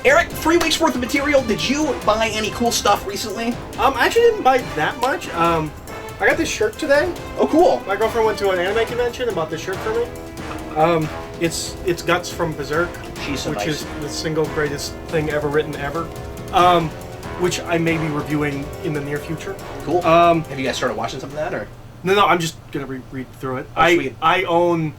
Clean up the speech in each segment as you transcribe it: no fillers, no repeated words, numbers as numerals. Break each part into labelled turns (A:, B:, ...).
A: Eric, 3 weeks worth of material. Did you buy any cool stuff recently?
B: I actually didn't buy that much. I got this shirt today.
A: Oh, cool.
B: My girlfriend went to an anime convention and bought this shirt for me. It's Guts from Berserk,
A: She's so
B: which
A: nice.
B: is the single greatest thing ever written ever. Which I may be reviewing in the near future.
A: Cool. Have you guys started watching some of that, or?
B: No, I'm just gonna read through it.
A: Oh, sweet.
B: I own,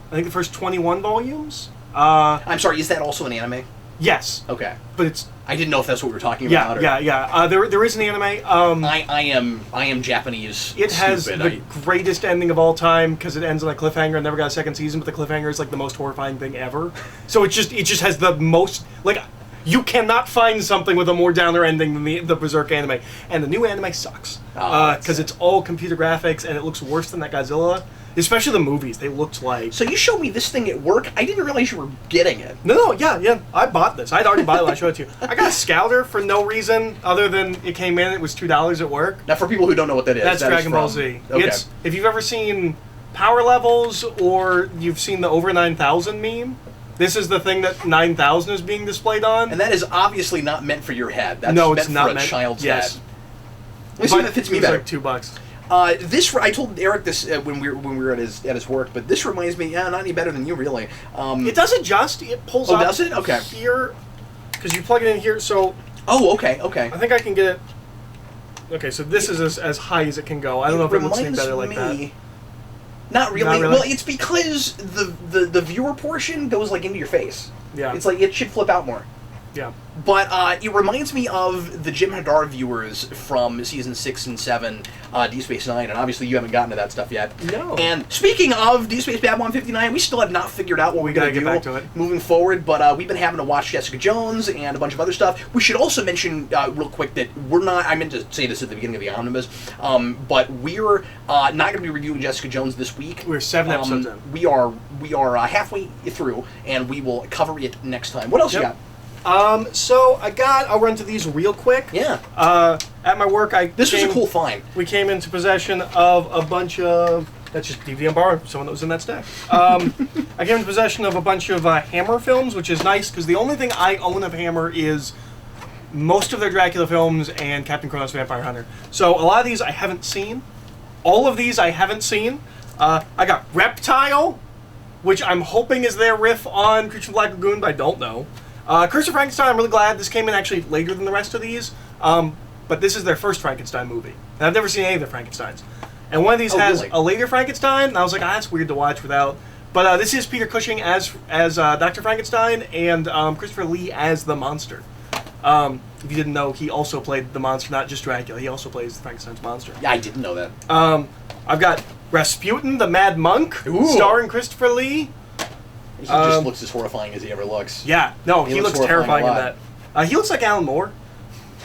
B: I think, the first 21 volumes.
A: I'm sorry, is that also an anime?
B: Yes.
A: Okay.
B: But it's
A: I didn't know if that's what we were talking about. Or...
B: yeah. There is an anime.
A: I am Japanese.
B: It has
A: stupid.
B: the greatest ending of all time because it ends on a cliffhanger and never got a second season. But the cliffhanger is like the most horrifying thing ever. So it just has the most like. You cannot find something with a more downer ending than the Berserk anime. And the new anime sucks. Because it's all computer graphics and it looks worse than that Godzilla. Especially the movies. They looked like...
A: So you showed me this thing at work. I didn't realize you were getting it.
B: No, yeah. I bought this. I'd already bought it when I showed it to you. I got a Scouter for no reason other than it came in. It was $2 at work.
A: Now, for people who don't know what that is,
B: that's Dragon Ball Z. Okay. If you've ever seen Power Levels or you've seen the Over 9000 meme... This is the thing that 9000 is being displayed on.
A: And that is obviously not meant for your head. That's
B: no,
A: meant
B: it's not
A: for a child's head.
B: Let me
A: see if it fits me better.
B: It's like $2.
A: I told Eric this when we were at his work, but this reminds me, not any better than you, really.
B: It does adjust. It pulls up.
A: Oh, does it? Okay.
B: Here, because you plug it in here, so...
A: Oh, okay.
B: I think I can get it... Okay, so this is as high as it can go. I don't know if it looks any better like that.
A: Not really. Well, it's because the viewer portion goes like into your face.
B: Yeah.
A: It's like it should flip out more.
B: Yeah.
A: But it reminds me of the Jim Hadar viewers from season 6 and 7, Deep Space Nine, and obviously you haven't gotten to that stuff yet.
B: No.
A: And speaking of Deep Space Babylon 59, we still have not figured out what we're going to do
B: back to it.
A: moving forward, but we've been having to watch Jessica Jones and a bunch of other stuff. We should also mention real quick that we're not, I meant to say this at the beginning of the Omnibus, but we're not going to be reviewing Jessica Jones this week.
B: We're 7 episodes in.
A: We are halfway through, and we will cover it next time. What else you got?
B: So I'll run to these real quick.
A: Yeah.
B: At my work,
A: This was a cool find.
B: We came into possession of a bunch of... That's just DVD on bar, someone that was in that stack. I came into possession of a bunch of Hammer films, which is nice, because the only thing I own of Hammer is most of their Dracula films and Captain Kronos Vampire Hunter. So a lot of these I haven't seen. All of these I haven't seen. I got Reptile, which I'm hoping is their riff on Creature from the Black Lagoon, but I don't know. Curse of Frankenstein, I'm really glad this came in actually later than the rest of these, but this is their first Frankenstein movie. And I've never seen any of their Frankensteins. And one of these has a later Frankenstein, and I was like, that's weird to watch without. But this is Peter Cushing as Dr. Frankenstein, and Christopher Lee as the monster. If you didn't know, he also played the monster, not just Dracula. He also plays Frankenstein's monster.
A: Yeah, I didn't know that.
B: I've got Rasputin, the Mad Monk, starring Christopher Lee.
A: He just looks as horrifying as he ever looks.
B: Yeah, no, he looks terrifying in that. He looks like Alan Moore.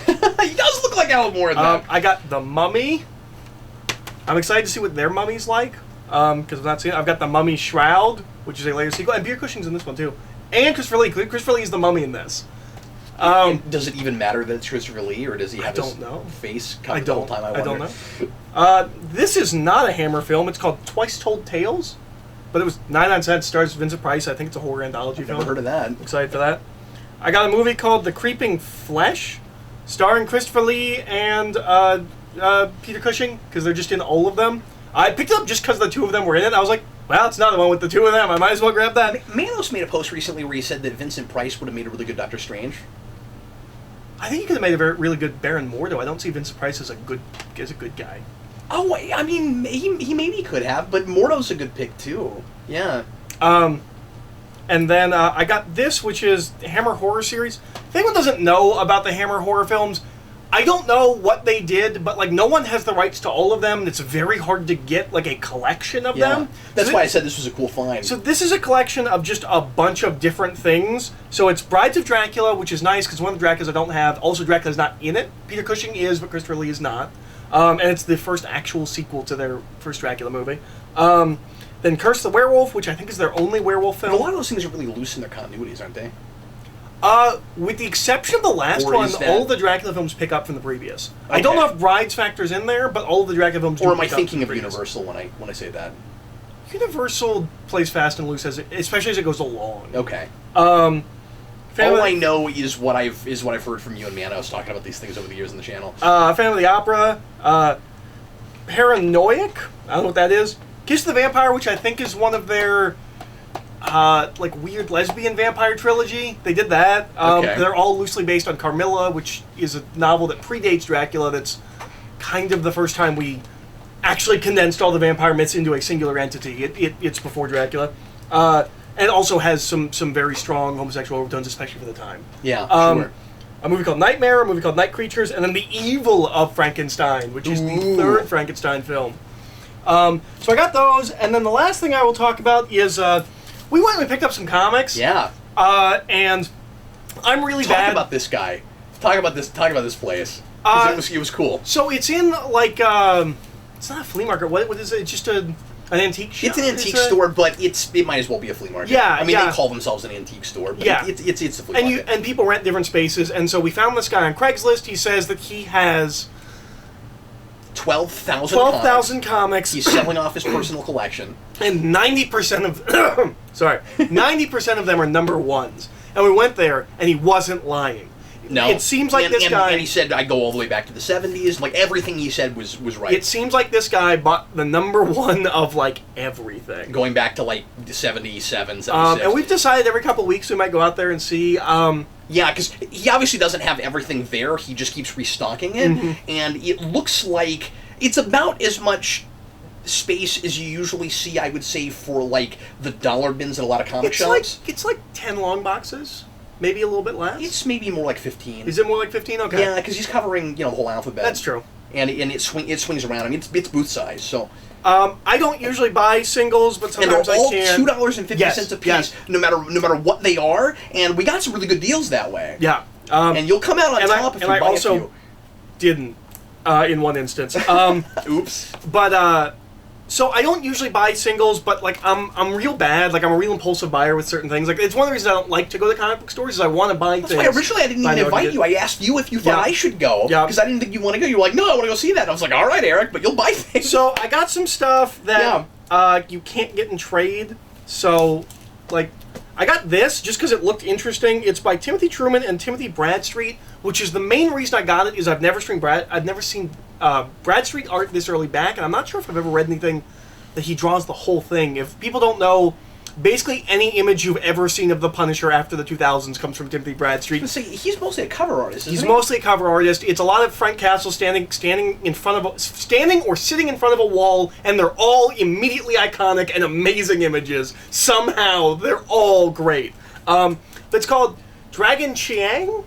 A: He does look like Alan Moore in that.
B: I got The Mummy. I'm excited to see what their mummy's like, because I've not seen it. I've got The Mummy Shroud, which is a later sequel, and Peter Cushing's in this one too. And Christopher Lee. Christopher Lee is the mummy in this.
A: Does it even matter that it's Christopher Lee, or does he have his face covered the whole time? I
B: don't know. This is not a Hammer film. It's called Twice Told Tales. But it was 99 cents, stars Vincent Price. I think it's a horror anthology film.
A: Never heard of that.
B: Excited for that. I got a movie called The Creeping Flesh, starring Christopher Lee and Peter Cushing, because they're just in all of them. I picked it up just because the two of them were in it. I was like, well, it's not the one with the two of them. I might as well grab that.
A: Manos made a post recently where he said that Vincent Price would have made a really good Doctor Strange.
B: I think he could have made a really good Baron Mordo. I don't see Vincent Price as a good guy.
A: Oh, I mean, he maybe could have, but Mordo's a good pick too. Yeah.
B: And then I got this, which is the Hammer Horror Series. If anyone doesn't know about the Hammer Horror films, I don't know what they did, but like no one has the rights to all of them. And it's very hard to get like a collection of them.
A: That's why I said this was a cool find.
B: So this is a collection of just a bunch of different things. So it's Brides of Dracula, which is nice because one of the Draculas I don't have. Also, Dracula's not in it. Peter Cushing is, but Christopher Lee is not. And it's the first actual sequel to their first Dracula movie. Then Curse the Werewolf, which I think is their only werewolf film.
A: But a lot of those things are really loose in their continuities, aren't they?
B: With the exception of the last one, all the Dracula films pick up from the previous. Okay. I don't know if Brides factors in there, but all of the Dracula films do.
A: Or am I thinking of Universal when I say that?
B: Universal plays fast and loose, especially as it goes along.
A: Okay. All I know is what I've heard from you and Manna. I was talking about these things over the years on the channel.
B: Phantom of the Opera, Paranoiac. I don't know what that is. Kiss the Vampire, which I think is one of their like weird lesbian vampire trilogy. They did that.
A: Okay.
B: They're all loosely based on Carmilla, which is a novel that predates Dracula. That's kind of the first time we actually condensed all the vampire myths into a singular entity. It's before Dracula. And it also has some very strong homosexual overtones, especially for the time.
A: Yeah, sure.
B: A movie called Nightmare, a movie called Night Creatures, and then The Evil of Frankenstein, which is the third Frankenstein film. So I got those, and then the last thing I will talk about is we went and we picked up some comics.
A: Yeah.
B: And I'm really bad.
A: Talk about this guy. Talk about this place. 'Cause it was cool.
B: So it's in like it's not a flea market. What is it? It's just an antique shop.
A: It's an antique store, but it might as well be a flea market.
B: Yeah,
A: I mean, they call themselves an antique store, but it's a flea market.
B: And people rent different spaces, and so we found this guy on Craigslist. He says that he has
A: 12,000
B: comics.
A: He's selling off his personal collection,
B: and 90% of 90% of them are number ones. And we went there, and he wasn't lying.
A: No,
B: it seems like this guy.
A: And he said, "I go all the way back to the '70s." Like everything he said was right.
B: It seems like this guy bought the number one of like everything,
A: going back to like the '77, '76.
B: And we've decided every couple of weeks we might go out there and see.
A: Yeah, because he obviously doesn't have everything there. He just keeps restocking it, and it looks like it's about as much space as you usually see, I would say, for like the dollar bins at a lot of comic shops.
B: It's like 10 long boxes. Maybe a little bit less?
A: It's maybe more like 15.
B: Is it more like 15? Okay.
A: Yeah, because he's covering, the whole alphabet.
B: That's true.
A: And it swings around. I mean, it's booth size, so...
B: I don't usually buy singles, but sometimes I can.
A: And they're all $2.50 a piece, no matter what they are, and we got some really good deals that way.
B: Yeah.
A: And you'll come out on top if you buy a few.
B: And I also didn't, in one instance.
A: Oops.
B: But, so I don't usually buy singles, but like I'm real bad. Like I'm a real impulsive buyer with certain things. Like it's one of the reasons I don't like to go to comic book stores is I want to buy things.
A: That's why originally I didn't even invite you. I asked you if you thought I should go because I didn't think you want to go. You were like, no, I want to go see that. And I was like, all right, Eric, but you'll buy things.
B: So I got some stuff that you can't get in trade. So like I got this just because it looked interesting. It's by Timothy Truman and Timothy Bradstreet, which is the main reason I got it. Is I've never seen Bradstreet art this early back, and I'm not sure if I've ever read anything that he draws the whole thing. If people don't know, basically any image you've ever seen of the Punisher after the 2000s comes from Timothy Bradstreet.
A: He's mostly a cover artist, isn't he?
B: He's mostly a cover artist. It's a lot of Frank Castle standing or sitting in front of a wall, and they're all immediately iconic and amazing images. Somehow, they're all great. It's called Dragon Chiang.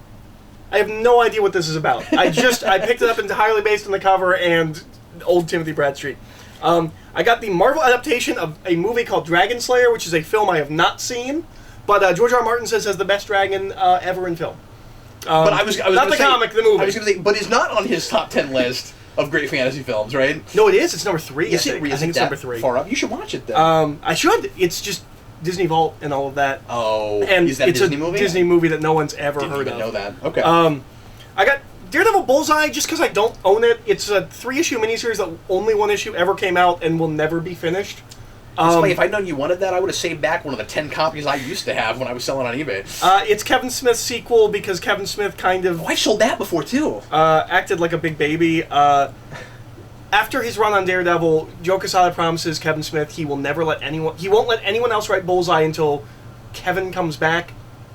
B: I have no idea what this is about. I picked it up entirely based on the cover and old Timothy Bradstreet. I got the Marvel adaptation of a movie called Dragon Slayer, which is a film I have not seen, but George R. R. Martin says has the best dragon ever in film.
A: But I was
B: not the comic, the movie.
A: I was going to say, but it's not on his top 10 list of great fantasy films, right?
B: No, it is. It's number 3.
A: I think it's
B: number 3.
A: Far up. You should watch it then.
B: I should. It's just Disney Vault and all of that.
A: Oh,
B: and
A: is that a Disney movie?
B: Disney movie that no one's ever heard of.
A: Didn't even know that. Okay.
B: I got Daredevil Bullseye just because I don't own it. It's a 3-issue miniseries that only 1 issue ever came out and will never be finished.
A: If I'd known you wanted that, I would have saved back one of the 10 copies I used to have when I was selling on eBay.
B: It's Kevin Smith's sequel because Kevin Smith kind of...
A: Oh, I sold that before, too.
B: Acted like a big baby. After his run on Daredevil, Joe Quesada promises Kevin Smith he won't let anyone else write Bullseye until Kevin comes back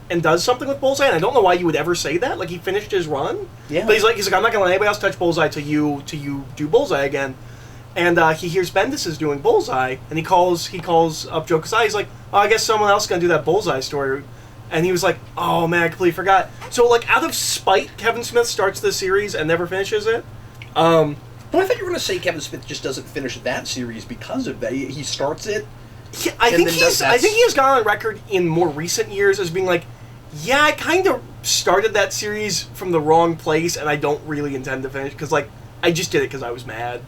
B: and does something with Bullseye. And I don't know why you would ever say that. Like, he finished his run.
A: Yeah.
B: But he's like, I'm not going to let anybody else touch Bullseye till you do Bullseye again. And he hears Bendis is doing Bullseye, and he calls up Joe Quesada. He's like, oh, I guess someone else is going to do that Bullseye story. And he was like, oh, man, I completely forgot. So, like, out of spite, Kevin Smith starts the series and never finishes it.
A: Well, I thought you were going to say Kevin Smith just doesn't finish that series because of that. He starts it.
B: Yeah, I think he has gone on record in more recent years as being like, yeah, I kind of started that series from the wrong place, and I don't really intend to finish because, like, I just did it because I was mad.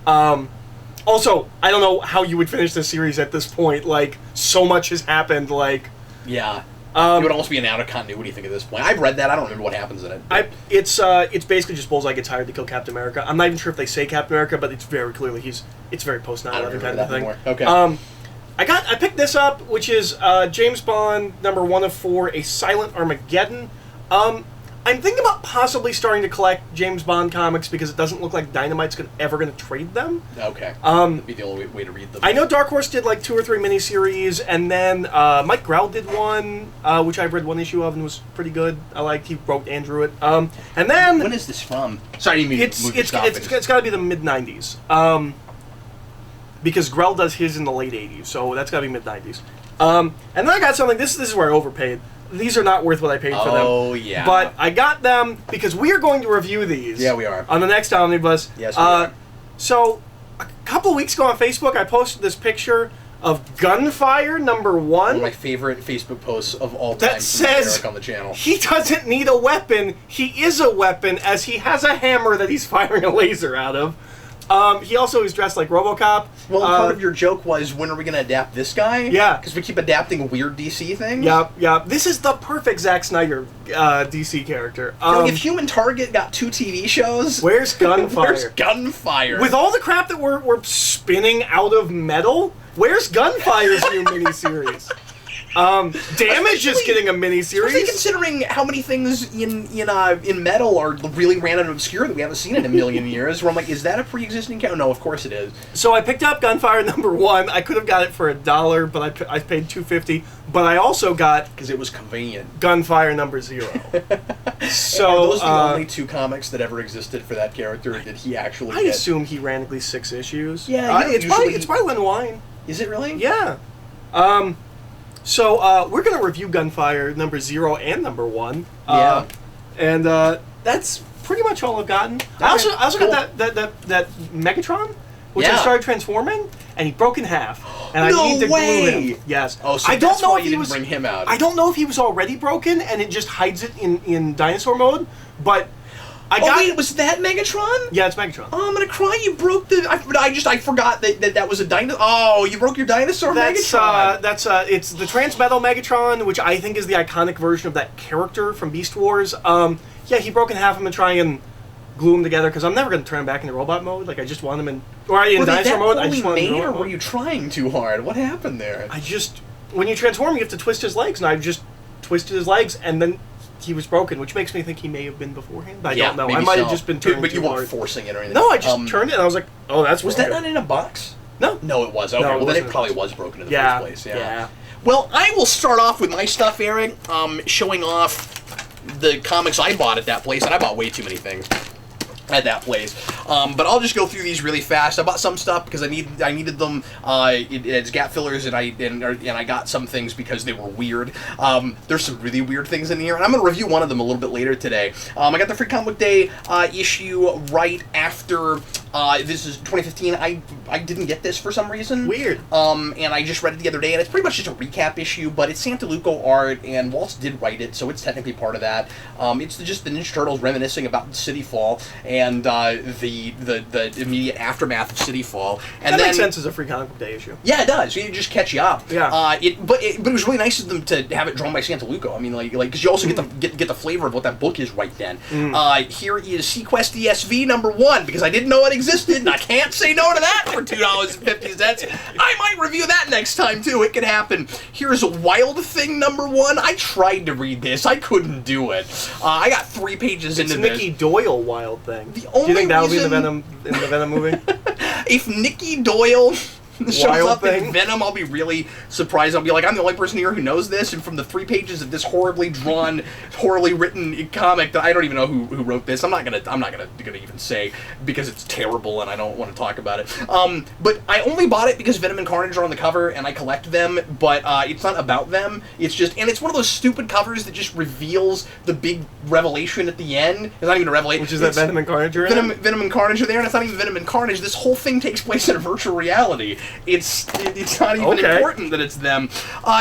B: Also, I don't know how you would finish this series at this point. Like, so much has happened. Like,
A: yeah. It would almost be an out of continuity thing at this point. I've read that. I don't remember what happens in it.
B: It's basically just Bullseye gets hired to kill Captain America. I'm not even sure if they say Captain America, but it's very clearly it's very post 9/11 kind of thing.
A: Okay.
B: I picked this up, which is James Bond #1 of 4, A Silent Armageddon. I'm thinking about possibly starting to collect James Bond comics because it doesn't look like Dynamite's ever going to trade them.
A: Okay. That'd be the only way to read them.
B: I know Dark Horse did like 2 or 3 miniseries, and then Mike Grell did one, which I've read 1 issue of and was pretty good. I liked. He wrote Andrew it. And then
A: when is this from? Sorry, I didn't mean to move your stop.
B: It's got to be the mid '90s. Because Grell does his in the late '80s, so that's got to be mid '90s. And then I got something. This is where I overpaid. These are not worth what I paid for them.
A: Oh, yeah.
B: But I got them because we are going to review these.
A: Yeah, we are.
B: On the next Omnibus.
A: Yes, we are.
B: So, a couple of weeks ago on Facebook, I posted this picture of Gunfire #1.
A: One of my favorite Facebook posts of all time.
B: That says
A: Eric on the channel.
B: He doesn't need a weapon. He is a weapon, as he has a hammer that he's firing a laser out of. He also is dressed like RoboCop.
A: Well, part of your joke was, when are we going to adapt this guy?
B: Yeah.
A: Because we keep adapting weird DC things.
B: Yep. This is the perfect Zack Snyder DC character.
A: If Human Target got 2 TV shows...
B: Where's Gunfire?
A: Where's Gunfire?
B: With all the crap that we're spinning out of metal, where's Gunfire's new miniseries? Damage is getting a miniseries.
A: Especially considering how many things in metal are really random and obscure that we haven't seen in a million years. Where I'm like, is that a pre-existing character? No, of course it is.
B: So I picked up Gunfire #1. I could have got it for $1, but I paid $2.50. But I also got,
A: because it was convenient,
B: Gunfire #0. So
A: are those the only 2 comics that ever existed for that character? Did he actually?
B: I assume he ran at least 6 issues.
A: Yeah,
B: it's by Len Wein.
A: Is it really?
B: Yeah. So we're gonna review Gunfire #0 and #1.
A: Yeah.
B: And that's pretty much all I've gotten. I also
A: cool.
B: got that Megatron, which
A: Yeah.
B: I started transforming, and he broke in half. And
A: No
B: I need to
A: way!
B: glue him. Yes.
A: Oh, so
B: I don't
A: that's
B: know
A: why
B: if
A: you
B: he
A: didn't
B: was,
A: bring him out.
B: I don't know if he was already broken and it just hides it in dinosaur mode, but
A: wait, was that Megatron?
B: Yeah, it's Megatron.
A: Oh, I'm gonna cry. You broke the. I forgot that was a dinosaur. Oh, you broke your dinosaur Megatron.
B: It's the Transmetal Megatron, which I think is the iconic version of that character from Beast Wars. Yeah, he broke in half. I'm gonna try and glue them together because I'm never gonna turn him back into robot mode. Like I just want him in dinosaur mode. I just want him in robot
A: or were you trying too hard? What happened there?
B: When you transform, you have to twist his legs, and I just twisted his legs, and then he was broken, which makes me think he may have been beforehand. But I don't know. I might have just been turning
A: But you
B: too
A: weren't
B: hard.
A: forcing it or anything.
B: No, I just turned it, and I was like, "Oh, that's
A: was that not in a box?"
B: No.
A: No, it was. Okay,
B: No,
A: well then it
B: wasn't
A: probably
B: in a box.
A: was broken in the first place.
B: Yeah.
A: Well, I will start off with my stuff, Eric. Showing off the comics I bought at that place, and I bought way too many things at that place. But I'll just go through these really fast. I bought some stuff because I needed them as gap fillers, and I got some things because they were weird. There's some really weird things in here, and I'm going to review one of them a little bit later today. I got the Free Comic Book Day issue right after. This is 2015. I didn't get this for some reason.
B: Weird.
A: And I just read it the other day, and it's pretty much just a recap issue, but it's Santaluco art, and Waltz did write it, so it's technically part of that. It's just the Ninja Turtles reminiscing about City Fall and the immediate aftermath of City Fall. And
B: that makes sense as a Free Comic Book Day issue.
A: Yeah, it does. It just catch you up.
B: Yeah.
A: But it was really nice of them to have it drawn by Santaluco. I mean, like because you also get the flavor of what that book is right then. Here is Sequest ESV #1 because I didn't know it existed, and I can't say no to that for $2.50. I might review that next time too. It could happen. Here's Wild Thing #1. I tried to read this. I couldn't do it. I got 3 pages into this.
B: It's Nicky Doyle Wild Thing.
A: The
B: Do
A: only
B: you think that'll be in
A: reason-
B: the Venom movie?
A: If Nicky Doyle shows
B: Wild
A: up
B: Thing?
A: in Venom, I'll be really surprised. I'll be like, I'm the only person here who knows this, and from the 3 pages of this horribly drawn, horribly written comic that I don't even know who wrote this. I'm not gonna even say because it's terrible and I don't want to talk about it. But I only bought it because Venom and Carnage are on the cover and I collect them. But it's not about them. It's just, and it's one of those stupid covers that just reveals the big revelation at the end. It's not even a revelation.
B: Which is that Venom and Carnage are in it?
A: Venom and Carnage are there, and it's not even Venom and Carnage. This whole thing takes place in a virtual reality. It's not even important that it's them.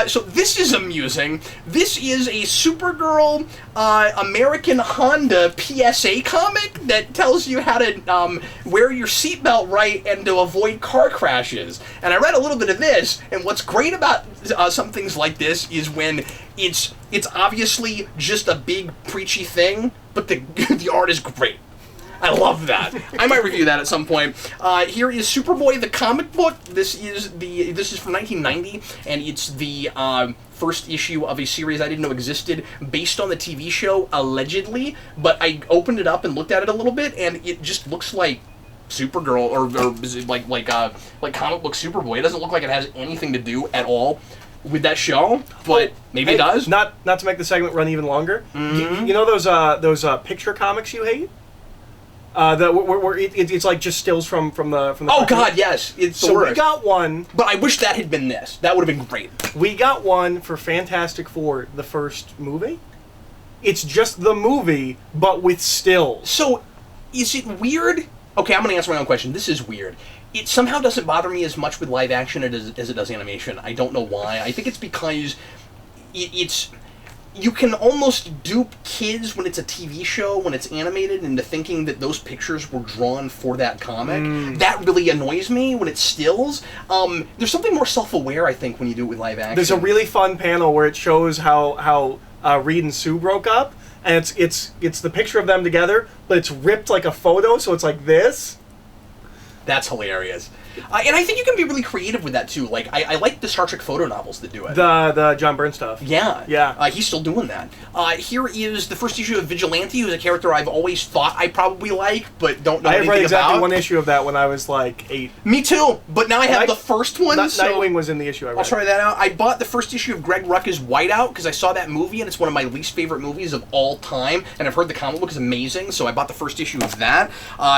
A: So this is amusing. This is a Supergirl American Honda PSA comic that tells you how to wear your seatbelt right and to avoid car crashes. And I read a little bit of this, and what's great about some things like this is when it's obviously just a big preachy thing, but the art is great. I love that. I might review that at some point. Here is Superboy the comic book. This is from 1990, and it's the first issue of a series I didn't know existed based on the TV show, allegedly. But I opened it up and looked at it a little bit, and it just looks like Supergirl or is it like comic book Superboy. It doesn't look like it has anything to do at all with that show, but maybe it does.
B: Not to make the segment run even longer. Mm-hmm. You know those picture comics you hate? Where it's like just stills from the.
A: Oh God, yes, it's the worst.
B: We got one,
A: but I wish that had been this. That would have been great.
B: We got one for Fantastic Four, the first movie. It's just the movie, but with stills.
A: So, is it weird? Okay, I'm going to answer my own question. This is weird. It somehow doesn't bother me as much with live action as it does animation. I don't know why. I think it's because it's... You can almost dupe kids when it's a TV show, when it's animated, into thinking that those pictures were drawn for that comic. That really annoys me when it's stills. There's something more self-aware, I think, when you do it with live action.
B: There's a really fun panel where it shows how Reed and Sue broke up, and it's the picture of them together, but it's ripped like a photo, so it's like this.
A: That's hilarious. And I think you can be really creative with that, too. Like, I like the Star Trek photo novels that do it.
B: The John Byrne stuff.
A: Yeah.
B: Yeah.
A: He's still doing that. Here is the first issue of Vigilante, who's a character I've always thought I probably like, but don't know anything about.
B: I read exactly one issue of that when I was, like, 8.
A: Me too, but now I have the first one,
B: Nightwing was in the issue I read.
A: I'll try that out. I bought the first issue of Greg Rucka's Whiteout, because I saw that movie, and it's one of my least favorite movies of all time, and I've heard the comic book is amazing, so I bought the first issue of that.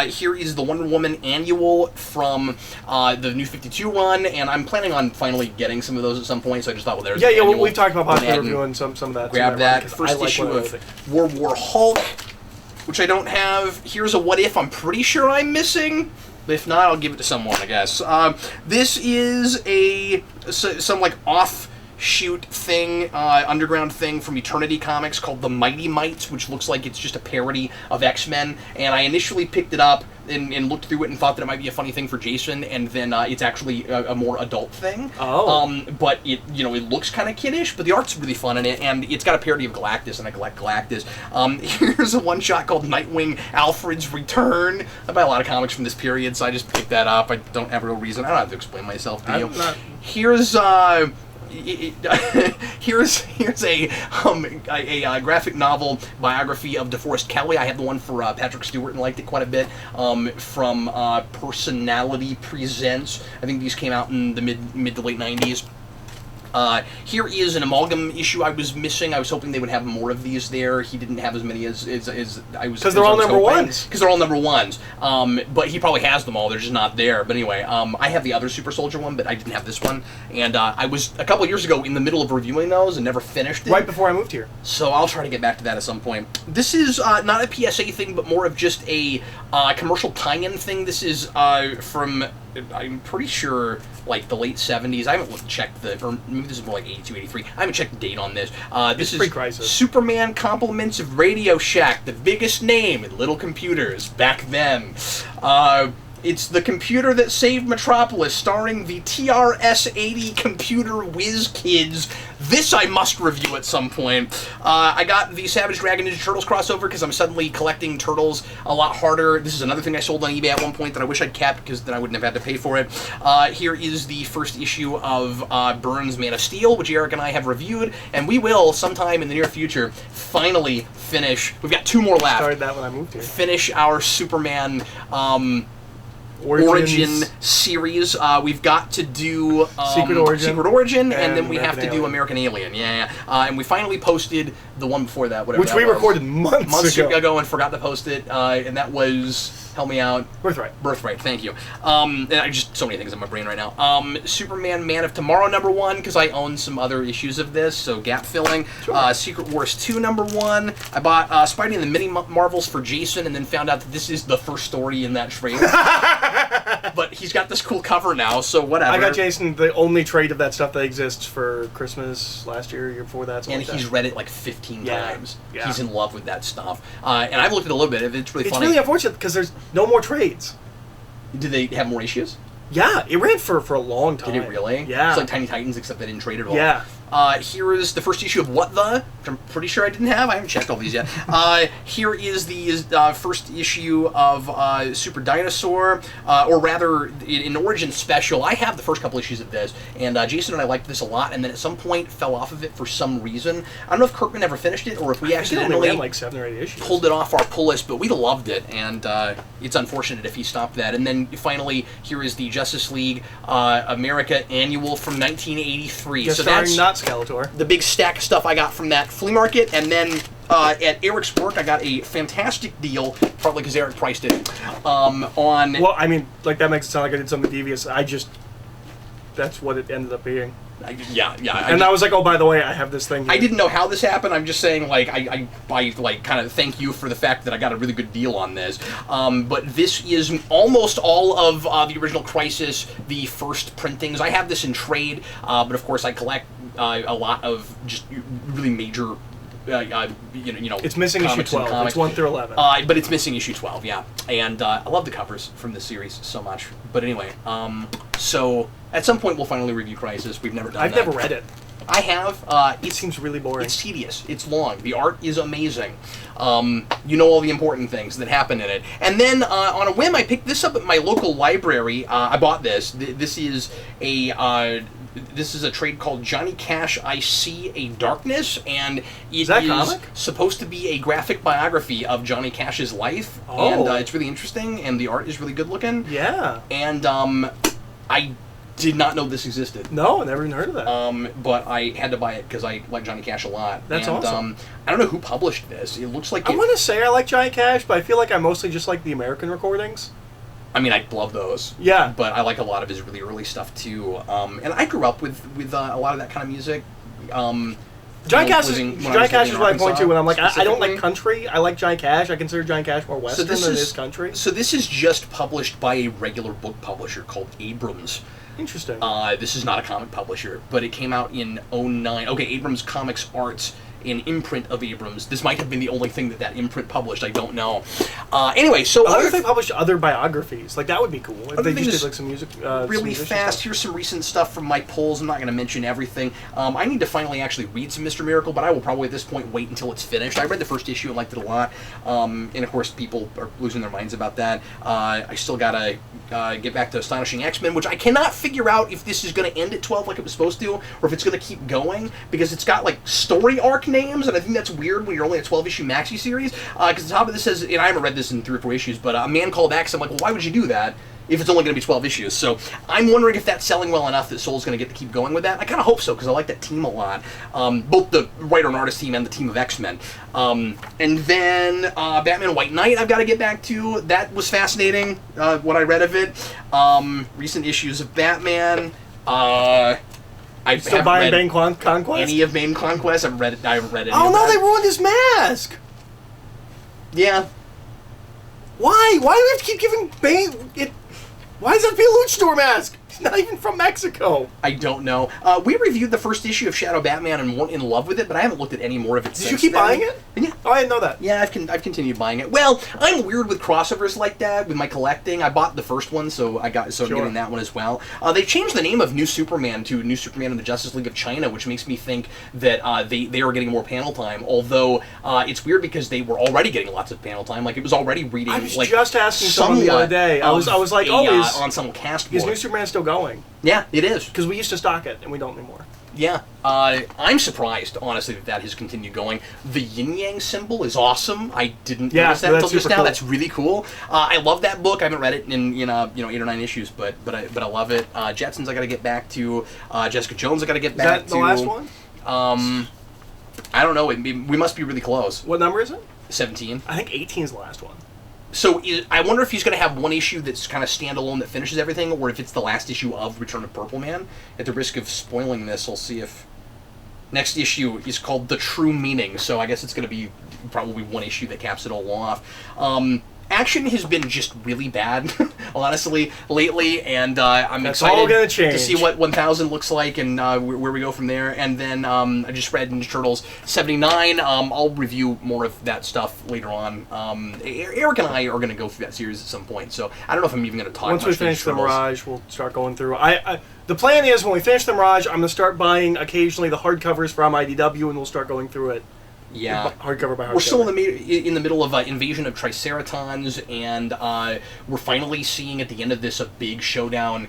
A: Here is the Wonder Woman Annual from the New 52 run, and I'm planning on finally getting some of those at some point, so I just thought, well, there's the annual.
B: We've talked about possibly reviewing some of that.
A: Grab that. First issue of World War Hulk, which I don't have. Here's a What If I'm pretty sure I'm missing. If not, I'll give it to someone, I guess. This is some like offshoot thing, underground thing from Eternity Comics called The Mighty Mites, which looks like it's just a parody of X-Men, and I initially picked it up and looked through it and thought that it might be a funny thing for Jason, and then it's actually a more adult thing.
B: Oh.
A: But it looks kind of kiddish, but the art's really fun in it, and it's got a parody of Galactus, and I collect Galactus. Here's a one-shot called Nightwing Alfred's Return. I buy a lot of comics from this period, so I just picked that up. I don't have a real reason. I don't have to explain myself to you. Here's a graphic novel biography of DeForest Kelley. I have the one for Patrick Stewart and liked it quite a bit. From Personality Presents. I think these came out in the mid to late 90s. Here is an amalgam issue I was missing. I was hoping they would have more of these there. He didn't have as many as I was.
B: Because they're all number ones.
A: Because they're all number ones. But he probably has them all. They're just not there. But anyway, I have the other Super Soldier one, but I didn't have this one. And I was a couple of years ago in the middle of reviewing those and never finished it.
B: Right before I moved here.
A: So I'll try to get back to that at some point. This is not a PSA thing, but more of just a commercial tie-in thing. This is from, I'm pretty sure, like the late 70s. I haven't checked or maybe this is more like 82, 83. I haven't checked the date on this. This is
B: pre-crisis.
A: Superman Compliments of Radio Shack, the biggest name in little computers back then. It's the computer that saved Metropolis, starring the TRS-80 computer whiz kids. This I must review at some point. I got the Savage Dragon Ninja Turtles crossover because I'm suddenly collecting turtles a lot harder. This is another thing I sold on eBay at one point that I wish I'd kept because then I wouldn't have had to pay for it. Here is the first issue of Byrne's Man of Steel, which Eric and I have reviewed, and we will, sometime in the near future, finally finish. We've got 2 more left.
B: Started that when I moved here.
A: Finish our Superman Origin series. We've got to do
B: Secret Origin,
A: and then we have to do American Alien. And we finally posted the one before that, whatever.
B: Which we recorded months
A: ago and forgot to post it, and that was, help me out. Birthright, thank you. And I just, so many things in my brain right now. Superman Man of Tomorrow #1, because I own some other issues of this, so gap filling. Sure. Secret Wars 2 #1. I bought Spidey and the Mini Marvels for Jason, and then found out that this is the first story in that trailer. But he's got this cool cover now, so whatever.
B: I got Jason the only trade of that stuff that exists for Christmas last year, year before that.
A: And he's read it like 15 times.
B: Yeah.
A: He's in love with that stuff. And I've looked at it a little bit. It's really funny.
B: It's really unfortunate because there's no more trades.
A: Did they have more issues?
B: Yeah, it ran for a long time.
A: Did it really?
B: Yeah.
A: It's like Tiny Titans, except they didn't trade at all.
B: Yeah.
A: Here is the first issue of What The, which I'm pretty sure I didn't have. I haven't checked all these yet. Here is the first issue of Super Dinosaur, or rather, an Origin Special. I have the first couple issues of this, and Jason and I liked this a lot, and then at some point fell off of it for some reason. I don't know if Kirkman ever finished it, or if we accidentally
B: ran like 7 or 8 issues.
A: Pulled it off our pull list, but we loved it, and it's unfortunate if he stopped that. And then finally, here is the Justice League America Annual from 1983.
B: Just
A: so that's
B: not Skeletor.
A: The big stack of stuff I got from that flea market, and then at Eric's work, I got a fantastic deal, probably because Eric priced it, on...
B: Well, I mean, like, that makes it sound like I did something devious. That's what it ended up being.
A: Yeah.
B: I was like, oh, by the way, I have this thing here.
A: I didn't know how this happened. I'm just saying, like, I like, kind of thank you for the fact that I got a really good deal on this. But this is almost all of the original Crisis, the first printings. I have this in trade, but of course I collect a lot of just really major...
B: it's missing issue 12. It's 1 through 11.
A: But it's missing issue 12, yeah. And I love the covers from this series so much. But anyway, so at some point we'll finally review Crisis. We've never done that.
B: I've never read it.
A: I have.
B: It seems really boring.
A: It's tedious. It's long. The art is amazing. You know all the important things that happen in it. And then on a whim, I picked this up at my local library. I bought this. This is a trade called Johnny Cash, I See a Darkness, and it is supposed to be a graphic biography of Johnny Cash's life, and it's really interesting, and the art is really good looking.
B: Yeah.
A: And I did not know this existed.
B: No, I never even heard of that.
A: But I had to buy it because I like Johnny Cash a lot.
B: That's awesome.
A: I don't know who published this. It looks like
B: I want to say I like Johnny Cash, but I feel like I mostly just like the American recordings.
A: I mean, I love those.
B: Yeah.
A: But I like a lot of his really early stuff, too. And I grew up with a lot of that kind of music.
B: Johnny Cash is what I point to when I'm like, I don't like country. I like Johnny Cash. I consider Johnny Cash more Western than it is country.
A: So this is just published by a regular book publisher called Abrams.
B: Interesting.
A: This is not a comic publisher, but it came out in 2009. Okay, Abrams Comics Arts, an imprint of Abrams. This might have been the only thing that imprint published. I don't know. Anyway, so...
B: I wonder if they published other biographies. Like, that would be cool. If they just did, like, some music...
A: really
B: some
A: fast,
B: stuff.
A: Here's some recent stuff from my polls. I'm not going to mention everything. I need to finally actually read some Mr. Miracle, but I will probably at this point wait until it's finished. I read the first issue and liked it a lot. And, of course, people are losing their minds about that. I still got to get back to Astonishing X-Men, which I cannot figure out if this is going to end at 12 like it was supposed to, or if it's going to keep going, because it's got, like, story arc names, and I think that's weird when you're only a 12-issue maxi series, because the top of this says, and I haven't read this in 3 or 4 issues, but A Man Called X. I'm like, well, why would you do that if it's only going to be 12 issues? So I'm wondering if that's selling well enough that Soul's going to get to keep going with that. I kind of hope so, because I like that team a lot, both the writer and artist team and the team of X-Men. And then Batman White Knight I've got to get back to. That was fascinating, what I read of it. Recent issues of Batman. I
B: still buying Bane Conquest?
A: Any of Bane Conquest? I haven't read any
B: Oh
A: of
B: no,
A: that.
B: they ruined his mask!
A: Yeah.
B: Why? Why do we have to keep giving Bane... Why does that feel a luchador mask? He's not even from Mexico.
A: I don't know. We reviewed the first issue of Shadow Batman and weren't in love with it, but I haven't looked at any more of it since.
B: Did you keep buying it?
A: Yeah.
B: Oh, I didn't know that.
A: Yeah, I've continued buying it. Well, I'm weird with crossovers like that, with my collecting. I bought the first one, so I'm getting that one as well. They changed the name of New Superman to New Superman and the Justice League of China, which makes me think that they are getting more panel time, although it's weird because they were already getting lots of panel time. Like, it was already reading,
B: I was just asking someone the other day. I was like,
A: ensemble cast board.
B: Is New Superman still going?
A: Yeah, it is.
B: Because we used to stock it, and we don't anymore.
A: Yeah. I'm surprised, honestly, that has continued going. The yin-yang symbol is awesome. I didn't notice that until just now. Cool. That's really cool. I love that book. I haven't read it in 8 or 9 issues, but I love it. Jetsons I got to get back to. Jessica Jones I got to get back to.
B: Is that the last one?
A: I don't know. We must be really close.
B: What number is it?
A: 17.
B: I think 18 is the last one.
A: So I wonder if he's going to have one issue that's kind of standalone that finishes everything, or if it's the last issue of Return of Purple Man. At the risk of spoiling this, I'll see if... Next issue is called The True Meaning, so I guess it's going to be probably one issue that caps it all off. action has been just really bad, honestly, lately, and I'm
B: That's
A: excited
B: all gonna change.
A: to see what 1000 looks like and where we go from there. And then I just read Ninja Turtles 79. I'll review more of that stuff later on. Eric and I are going to go through that series at some point, so I don't know if I'm even going to talk.
B: Once we finish the Mirage, we'll start going through. The plan is when we finish the Mirage, I'm going to start buying occasionally the hardcovers from IDW, and we'll start going through it.
A: Yeah,
B: hardcover by hardcover.
A: We're still in the middle of Invasion of Triceratons, and we're finally seeing at the end of this a big showdown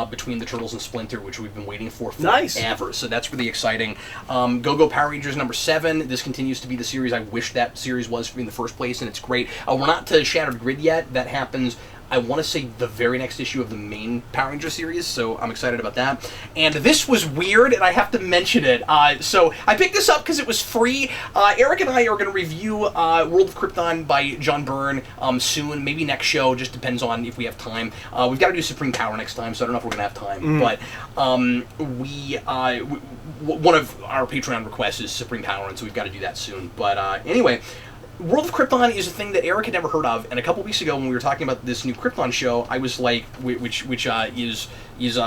A: between the Turtles and Splinter, which we've been waiting for forever. So that's really exciting. Go-Go Power Rangers #7. This continues to be the series I wish that series was in the first place, and it's great. We're not to Shattered Grid yet. That happens, I want to say, the very next issue of the main Power Ranger series, so I'm excited about that. And this was weird, and I have to mention it. So I picked this up because it was free. Eric and I are going to review World of Krypton by John Byrne soon, maybe next show, just depends on if we have time. We've got to do Supreme Power next time, so I don't know if we're going to have time. But one of our Patreon requests is Supreme Power, and so we've got to do that soon. But anyway, World of Krypton is a thing that Eric had never heard of, and a couple weeks ago when we were talking about this new Krypton show, I was like, which is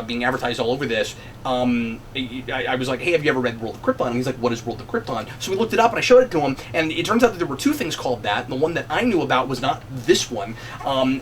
A: being advertised all over this, I was like, hey, have you ever read World of Krypton? And he's like, what is World of Krypton? So we looked it up, and I showed it to him, and it turns out that there were two things called that, and the one that I knew about was not this one.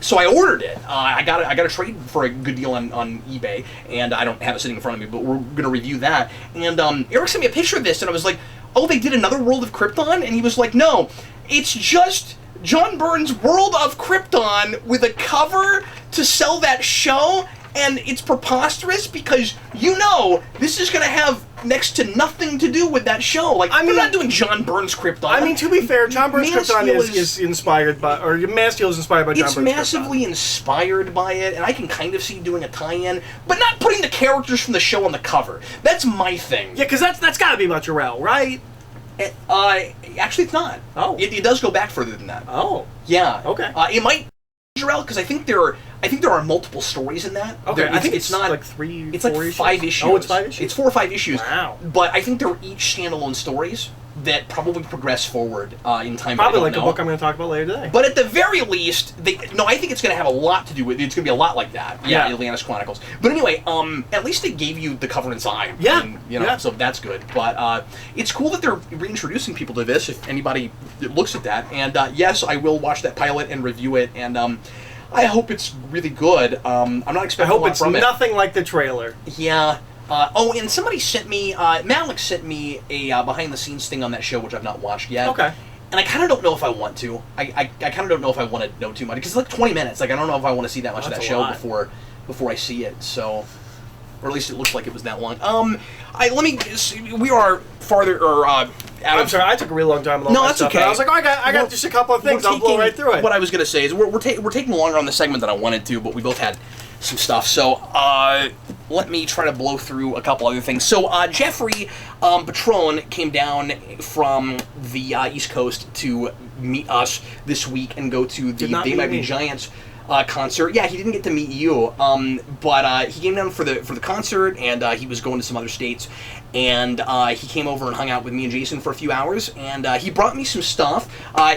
A: So I ordered it. I got a trade for a good deal on eBay, and I don't have it sitting in front of me, but we're going to review that. And Eric sent me a picture of this, and I was like, oh, they did another World of Krypton? And he was like, no, it's just John Byrne's World of Krypton with a cover to sell that show, and it's preposterous because, this is going to have next to nothing to do with that show. Like, they're not doing John Byrne's Krypton.
B: I mean, to be fair, John Byrne's Krypton is inspired by, or Man of Steel is inspired by John Byrne's Krypton.
A: It's massively inspired by it, and I can kind of see doing a tie-in, but not putting the characters from the show on the cover. That's my thing.
B: Yeah, because that's got to be about Jarrell, right?
A: Actually, it's not.
B: Oh,
A: it does go back further than that.
B: Oh,
A: yeah.
B: Okay.
A: It might Jarrell, because I think there are multiple stories in that.
B: Okay, I think it's not like 3.
A: It's like 5 issues.
B: Oh, it's 5 issues.
A: It's 4 or 5 issues.
B: Wow.
A: But I think they're each standalone stories that probably progress forward in time.
B: Probably like the book I'm going to talk about later today.
A: But at the very least, I think it's going to have a lot to do with it. It's going to be a lot like that. Yeah, Atlantis Chronicles. But anyway, at least they gave you the cover inside.
B: Yeah.
A: And, so that's good. But it's cool that they're reintroducing people to this, if anybody looks at that. And yes, I will watch that pilot and review it. And I hope it's really good. I'm not expecting a lot from it.
B: I hope it's nothing like the trailer.
A: Yeah. And somebody sent me, Malik sent me a behind-the-scenes thing on that show, which I've not watched yet.
B: Okay.
A: And I kind of don't know if I want to. I kind of don't know if I want to know too much, because it's like 20 minutes. Like, I don't know if I want to see that much of that show before I see it. So, or at least it looks like it was that long. We are farther, or
B: I'm sorry, I took a really long time on all that stuff.
A: Okay.
B: I was like, I got just a couple of things. I'll blow right through it.
A: What I was going to say is we're taking longer on the segment than I wanted to, but we both had some stuff. So let me try to blow through a couple other things. So Jeffrey Patron came down from the East Coast to meet us this week and go to the They Might Be Giants concert. Yeah, he didn't get to meet you, but he came down for the concert, and he was going to some other states, and he came over and hung out with me and Jason for a few hours, and he brought me some stuff.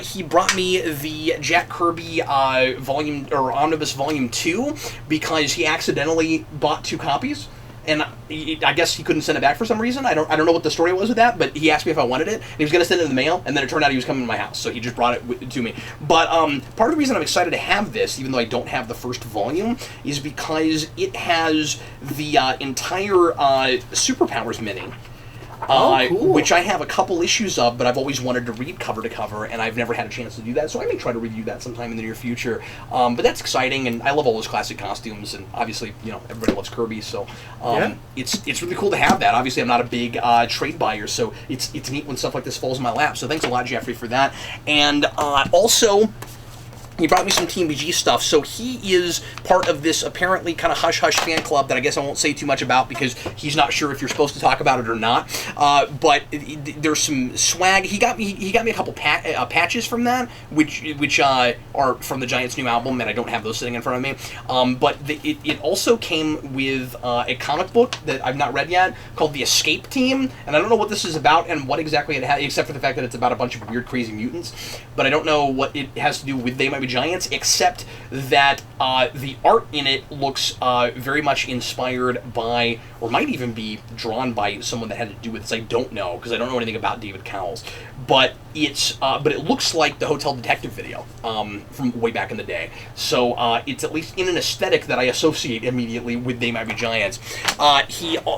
A: He brought me the Jack Kirby Omnibus Volume 2 because he accidentally bought 2 copies. And I guess he couldn't send it back for some reason. I don't know what the story was with that, but he asked me if I wanted it. And he was going to send it in the mail, and then it turned out he was coming to my house, so he just brought it to me. But part of the reason I'm excited to have this, even though I don't have the first volume, is because it has the entire Superpowers mini.
B: Cool.
A: Which I have a couple issues of, but I've always wanted to read cover to cover, and I've never had a chance to do that, so I may try to review that sometime in the near future. But that's exciting, and I love all those classic costumes, and obviously, everybody loves Kirby, so it's really cool to have that. Obviously, I'm not a big trade buyer, so it's neat when stuff like this falls in my lap, so thanks a lot, Jeffrey, for that. And also, he brought me some Team BG stuff, so he is part of this apparently kind of hush-hush fan club that I guess I won't say too much about because he's not sure if you're supposed to talk about it or not. But there's some swag. He got me a couple patches from that, which are from the Giants' new album, and I don't have those sitting in front of me. But it also came with a comic book that I've not read yet called The Escape Team, and I don't know what this is about and what exactly it has, except for the fact that it's about a bunch of weird, crazy mutants. But I don't know what it has to do with They Might Be Be Giants, except that the art in it looks very much inspired by, or might even be drawn by someone that had to do with this. I don't know, because I don't know anything about David Cowles. But it looks like the Hotel Detective video from way back in the day. So it's at least in an aesthetic that I associate immediately with They Might Be Giants.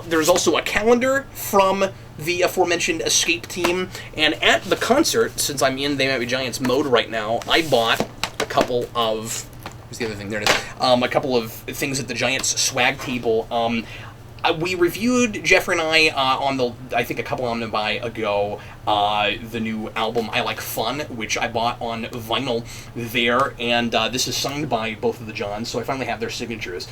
A: There's also a calendar from the aforementioned Escape team, and at the concert, since I'm in They Might Be Giants mode right now, I bought a couple of, where's the other thing, there it is, a couple of things at the Giants swag table. We reviewed, Jeffrey and I, I think a couple omnibuy ago, the new album I Like Fun, which I bought on vinyl there, and this is signed by both of the Johns, so I finally have their signatures,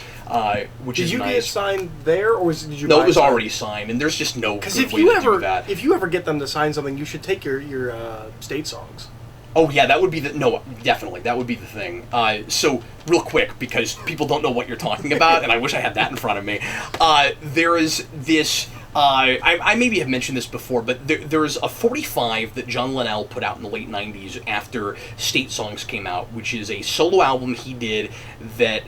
A: which is nice. Did you
B: get signed there, or did you
A: No, it was already signed, and there's just no good way to do that.
B: If you ever get them to sign something, you should take your state songs.
A: Oh yeah, that would be definitely, that would be the thing. So, real quick, because people don't know what you're talking about, and I wish I had that in front of me, there is this, I maybe have mentioned this before, but there's a 45 that John Linnell put out in the late 90s after State Songs came out, which is a solo album he did that,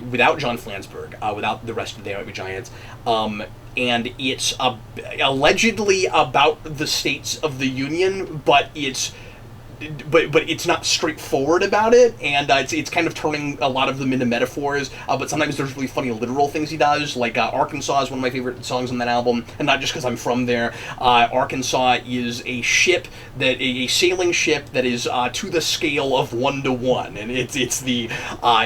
A: without John Flansburgh, without the rest of the They Might Be Giants, and it's allegedly about the states of the Union, but it's not straightforward about it, and it's kind of turning a lot of them into metaphors, but sometimes there's really funny literal things he does, like Arkansas is one of my favorite songs on that album, and not just because I'm from there. Arkansas is a sailing ship that is to the scale of 1 to 1, and it's the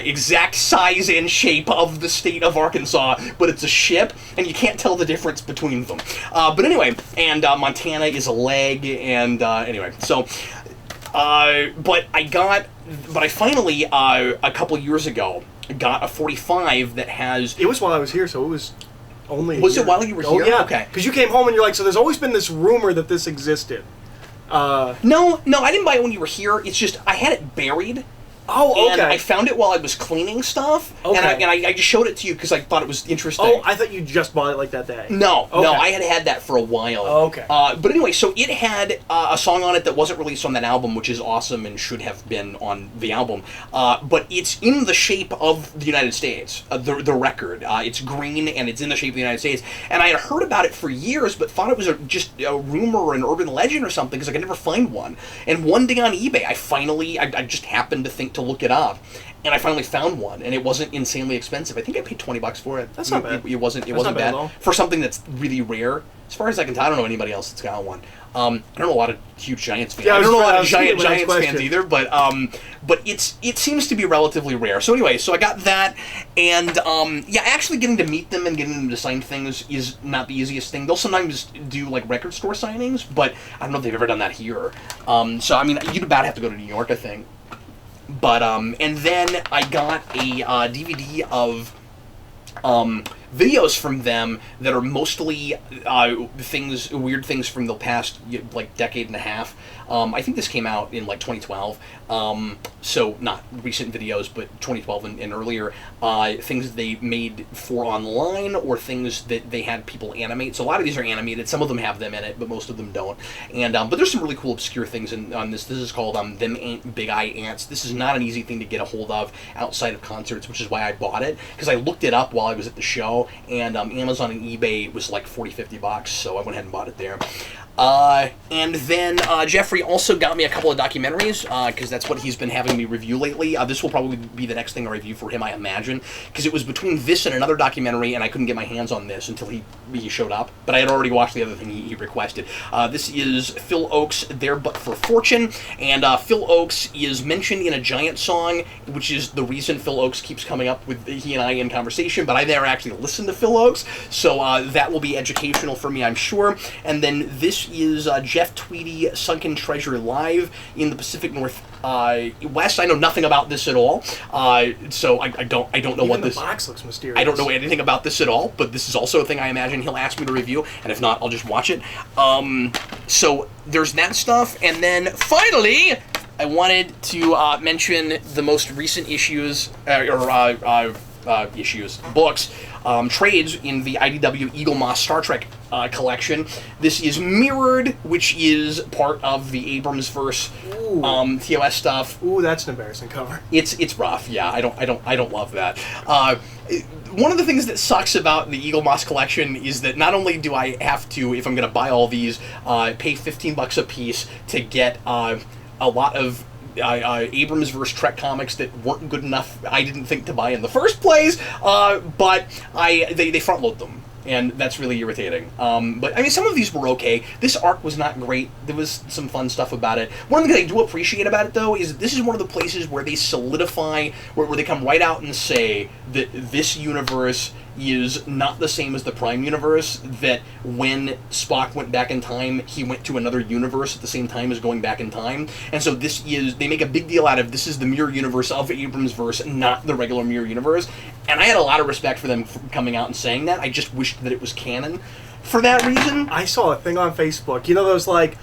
A: exact size and shape of the state of Arkansas, but it's a ship, and you can't tell the difference between them. But anyway, and Montana is a leg, and anyway, so... But I finally, a couple years ago, got a 45 that has...
B: It was while I was here, so it was only...
A: Was it while you were here?
B: Oh, yeah.
A: Okay.
B: Because you came home and you're like, so there's always been this rumor that this existed.
A: No, I didn't buy it when you were here. It's just, I had it buried.
B: Oh, okay.
A: And I found it while I was cleaning stuff, and I just showed it to you because I thought it was interesting.
B: Oh, I thought you just bought it like that day.
A: No, I had that for a while.
B: Oh, okay.
A: But anyway, so it had a song on it that wasn't released on that album, which is awesome and should have been on the album. But it's in the shape of the United States, the record. It's green, and it's in the shape of the United States. And I had heard about it for years, but thought it was just a rumor or an urban legend or something, because I could never find one. And one day on eBay, I just happened to think to look it up, and I finally found one, and it wasn't insanely expensive. I think I paid $20 for it.
B: That's not bad.
A: It wasn't bad for something that's really rare. As far as I can tell, I don't know anybody else that's got one. I don't know a lot of huge Giants fans.
B: Yeah,
A: I don't know a lot of Giants
B: fans
A: either, but it seems to be relatively rare. So anyway, so I got that, and actually getting to meet them and getting them to sign things is not the easiest thing. They'll sometimes do like record store signings, but I don't know if they've ever done that here. So I mean, you'd about have to go to New York, I think. But, and then I got a DVD of videos from them that are mostly weird things from the past, like, decade and a half. I think this came out in, like, 2012. So not recent videos, but 2012 and earlier. Things that they made for online, or things that they had people animate. So a lot of these are animated. Some of them have them in it, but most of them don't. And but there's some really cool obscure things on this. This is called Them Ain't Big Eye Ants. This is not an easy thing to get a hold of outside of concerts, which is why I bought it, because I looked it up while I was at the show, and Amazon and eBay was like $40-$50, so I went ahead and bought it there. And then Jeffrey also got me a couple of documentaries, because that's what he's been having me review lately. This will probably be the next thing I review for him, I imagine, because it was between this and another documentary, and I couldn't get my hands on this until he showed up, but I had already watched the other thing he requested. This is Phil Oakes' There But For Fortune, and Phil Oakes is mentioned in a Giant song, which is the reason Phil Oakes keeps coming up with he and I in conversation, but I never actually listened to Phil Oakes, so that will be educational for me, I'm sure. And then this is Jeff Tweedy, Sunken Treasure Live in the Pacific Northwest. I know nothing about this at all, so I don't know what this.
B: The box looks mysterious.
A: I don't know anything about this at all, but this is also a thing I imagine he'll ask me to review, and if not, I'll just watch it. So there's that stuff, and then finally, I wanted to mention the most recent issues, issues, books, trades in the IDW Eagle Moss Star Trek collection. This is mirrored, which is part of the Abrams-verse TOS stuff.
B: Ooh, that's an embarrassing cover.
A: It's rough. Yeah, I don't love that. One of the things that sucks about the Eagle Moss collection is that not only do I have to, if I'm going to buy all these, pay $15 a piece to get a lot of Abrams vs. Trek comics that weren't good enough, I didn't think to buy in the first place, but they front load them, and that's really irritating. But I mean, some of these were okay. This arc was not great. There was some fun stuff about it. One thing I do appreciate about it, though, is this is one of the places where they solidify, where they come right out and say that this universe is not the same as the Prime universe, that when Spock went back in time, he went to another universe at the same time as going back in time. And so this is, they make a big deal out of, this is the mirror universe of Abrams' verse, not the regular mirror universe. And I had a lot of respect for them coming out and saying that. I just wished that it was canon for that reason.
B: I saw a thing on Facebook, you know those like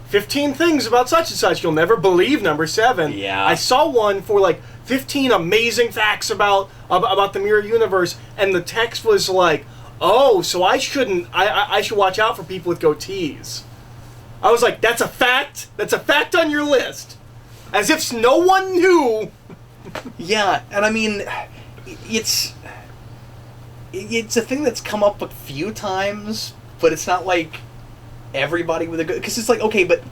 B: 15 things about such and such you'll never believe, number 7.
A: Yeah.
B: I saw one for like 15 amazing facts about the mirror universe, and the text was like, oh, so I should watch out for people with goatees. I was like, that's a fact? That's a fact on your list. As if no one knew.
A: Yeah, and I mean, it's a thing that's come up a few times, but it's not like everybody with a good, because it's like, okay, but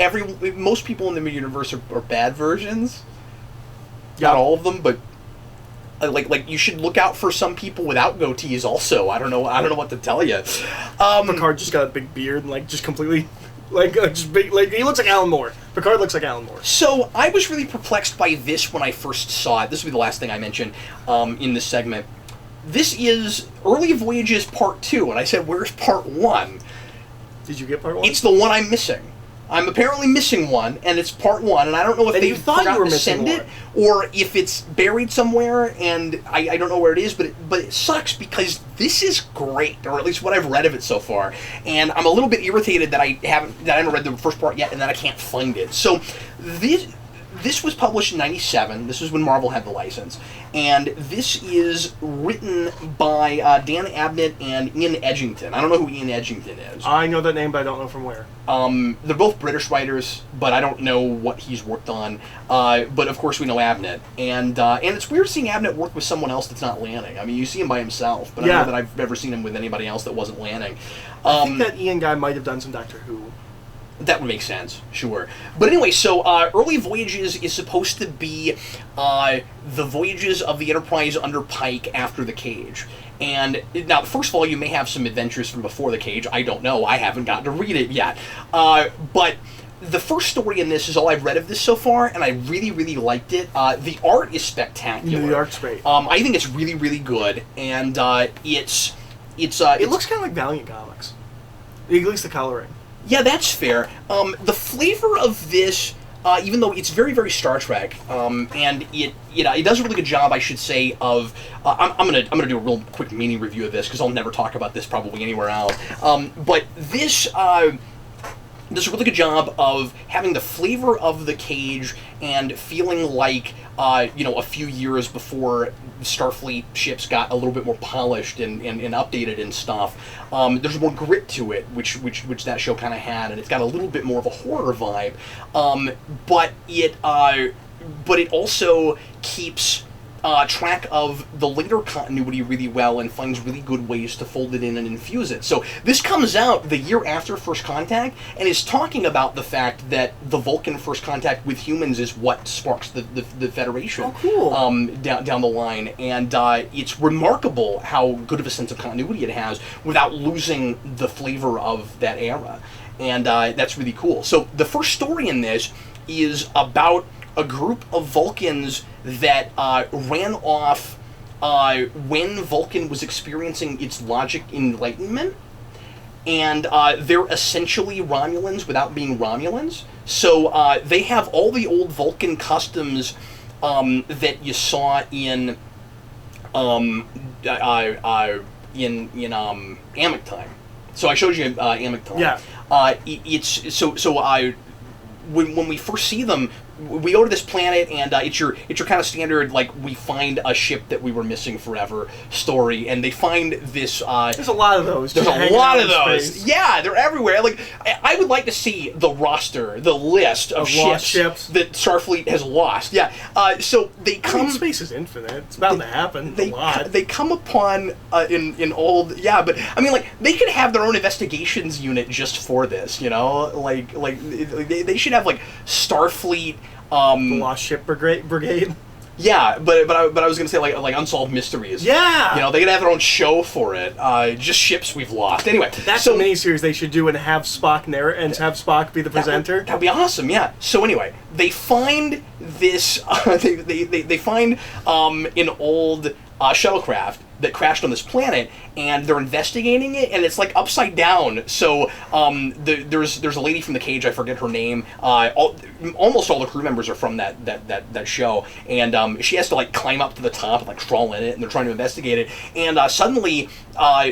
A: most people in the universe are bad versions.
B: Yeah.
A: Not all of them, but like you should look out for some people without goatees also. I don't know what to tell you.
B: Picard just got a big beard and like just completely just big, like he looks like Alan Moore. Picard looks like Alan Moore.
A: So I was really perplexed by this when I first saw it. This will be the last thing I mention in this segment. This is Early Voyages Part 2, and I said, where's Part 1?
B: Did you get Part 1?
A: It's the one I'm missing. I'm apparently missing one, and it's Part 1, and I don't know if they forgot to send it, or if it's buried somewhere, and I don't know where it is, but it sucks, because this is great, or at least what I've read of it so far, and I'm a little bit irritated that I haven't read the first part yet, and that I can't find it. So this was published in '97. This is when Marvel had the license. And this is written by Dan Abnett and Ian Edgington. I don't know who Ian Edgington is.
B: I know that name, but I don't know from where.
A: They're both British writers, but I don't know what he's worked on. But of course we know Abnett. And it's weird seeing Abnett work with someone else that's not Lanning. I mean, you see him by himself, but I don't know that I've ever seen him with anybody else that wasn't Lanning.
B: I think that Ian guy might have done some Doctor Who.
A: That would make sense, sure. But anyway, so Early Voyages is supposed to be the voyages of the Enterprise under Pike after the Cage. And now, first of all, you may have some adventures from before the Cage. I don't know. I haven't gotten to read it yet. But the first story in this is all I've read of this so far, and I really, really liked it. The art is spectacular.
B: Yeah, the art's great.
A: I think it's really, really good, and it
B: looks kind of like Valiant Comics. At least the coloring.
A: Yeah, that's fair. The flavor of this, even though it's very, very Star Trek, and it does a really good job, I should say, of I'm gonna do a real quick mini review of this because I'll never talk about this probably anywhere else. But this does a really good job of having the flavor of the Cage and feeling like a few years before Starfleet ships got a little bit more polished and updated and stuff. There's more grit to it, which that show kind of had, and it's got a little bit more of a horror vibe. But it also keeps track of the later continuity really well and finds really good ways to fold it in and infuse it. So this comes out the year after First Contact and is talking about the fact that the Vulcan First Contact with humans is what sparks the Federation.
B: Oh, cool.
A: Down the line. And it's remarkable how good of a sense of continuity it has without losing the flavor of that era. And that's really cool. So the first story in this is about a group of Vulcans that ran off when Vulcan was experiencing its logic enlightenment, and they're essentially Romulans without being Romulans. So they have all the old Vulcan customs that you saw in Amok Time. So I showed you Amok Time.
B: Yeah.
A: When we first see them, we go to this planet, and it's your kind of standard, like, we find a ship that we were missing forever story, and they find this.
B: There's a lot of those.
A: There's a lot of those. Yeah, they're everywhere. Like, I would like to see the roster, the list of ships that Starfleet has lost. Yeah. So they come.
B: I mean, space is infinite. It's bound to happen. A lot.
A: They come upon in old. Yeah, but I mean, like, they could have their own investigations unit just for this. You know, like they should have, like, Starfleet.
B: The Lost Ship Brigade.
A: Yeah, but I was gonna say, like Unsolved Mysteries.
B: Yeah.
A: You know, they could have their own show for it. Just ships we've lost. Anyway,
B: that's a miniseries they should do, and have Spock narrate and have Spock be the presenter.
A: That'd be awesome. Yeah. So anyway, they find this. They find an old shuttlecraft that crashed on this planet, and they're investigating it, and it's, like, upside down. So there's a lady from the cage, I forget her name. Almost all the crew members are from that show, and she has to, like, climb up to the top and, like, crawl in it, and they're trying to investigate it. And suddenly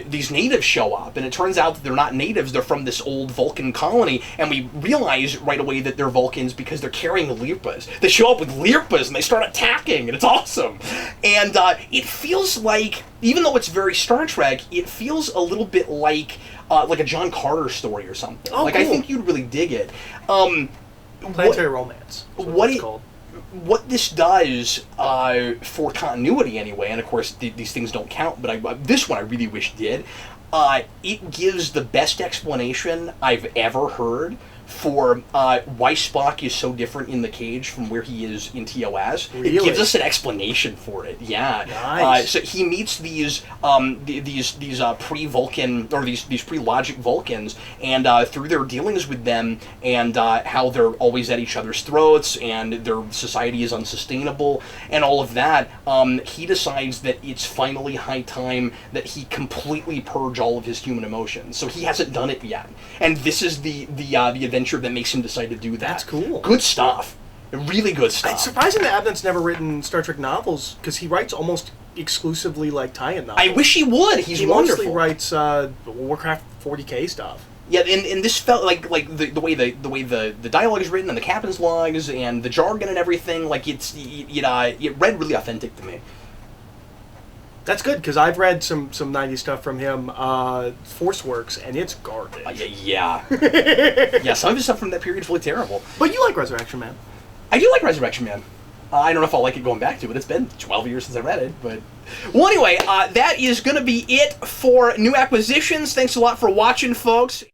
A: these natives show up, and it turns out that they're not natives; they're from this old Vulcan colony. And we realize right away that they're Vulcans because they're carrying lirpas. They show up with lirpas, and they start attacking, and it's awesome. And it feels like, even though it's very Star Trek, it feels a little bit like a John Carter story or something.
B: Oh,
A: like,
B: cool.
A: I think you'd really dig it.
B: Planetary Romance.
A: What it's called. What this does for continuity, anyway, and of course these things don't count, but this one I really wish did. It gives the best explanation I've ever heard for why Spock is so different in the cage from where he is in TOS.
B: Really?
A: It gives us an explanation for it. Yeah.
B: Nice.
A: So he meets these pre-Vulcan, or these pre-logic Vulcans, and through their dealings with them, and how they're always at each other's throats, and their society is unsustainable, and all of that, he decides that it's finally high time that he completely purge all of his human emotions. So he hasn't done it yet, and this is the adventure that makes him decide to do that.
B: That's cool.
A: Good stuff. Really good stuff.
B: It's surprising that Abnett's never written Star Trek novels, because he writes almost exclusively, like, tie-in novels.
A: I wish he would. He wonderful.
B: Mostly writes Warcraft 40K stuff.
A: Yeah, and this felt like the way the dialogue is written, and the captain's logs, and the jargon and everything. Like, it read really authentic to me.
B: That's good, because I've read some 90s stuff from him, Forceworks, and it's garbage.
A: Yeah. Yeah, some of his stuff from that period is really terrible.
B: But you like Resurrection Man.
A: I do like Resurrection Man. I don't know if I'll like it going back to it. It's been 12 years since I read it, but... Well, anyway, that is going to be it for new acquisitions. Thanks a lot for watching, folks.